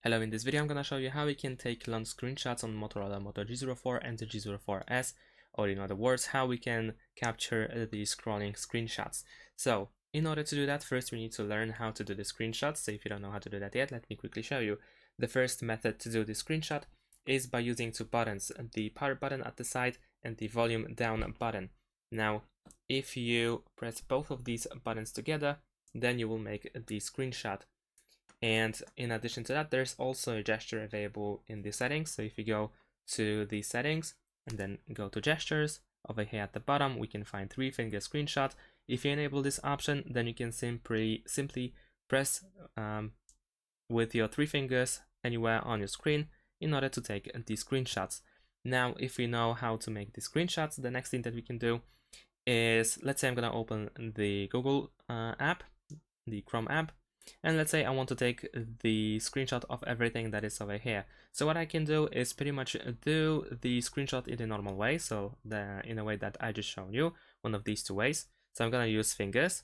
Hello, in this video I'm gonna show you how we can take long screenshots on Motorola Moto G04 and the G04s, or in other words, how we can capture the scrolling screenshots. So, in order to do that, first we need to learn how to do the screenshots. So if you don't know how to do that yet, let me quickly show you. The first method to do the screenshot is by using two buttons, the power button at the side and the volume down button. Now, if you press both of these buttons together, then you will make the screenshot. And in addition to that, there's also a gesture available in the settings. So if you go to the settings and then go to gestures, over here at the bottom, we can find 3-finger screenshot. If you enable this option, then you can simply press with your 3 fingers anywhere on your screen in order to take the screenshots. Now, if we know how to make the screenshots, the next thing that we can do is, let's say I'm gonna open the Google app, the Chrome app, and let's say I want to take the screenshot of everything that is over here. So what I can do is pretty much do the screenshot in the normal way, so in a way that I just shown you, one of these two ways. So I'm gonna use fingers,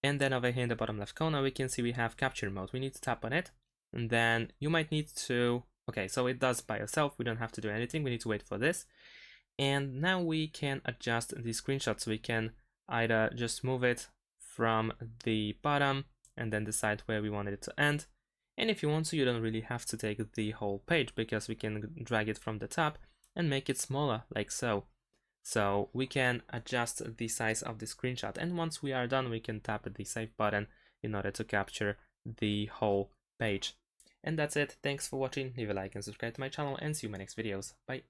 and then over here in the bottom left corner we can see we have capture mode. We need to tap on it, and then you might need to, okay, so it does by itself, we don't have to do anything, we need to wait for this. And now we can adjust the screenshot, so we can either just move it from the bottom and then decide where we want it to end. And if you want to, you don't really have to take the whole page, because we can drag it from the top and make it smaller, like so. So we can adjust the size of the screenshot, and once we are done, we can tap the save button in order to capture the whole page. And that's it. Thanks for watching. Leave a like and subscribe to my channel, and see you in my next videos. Bye.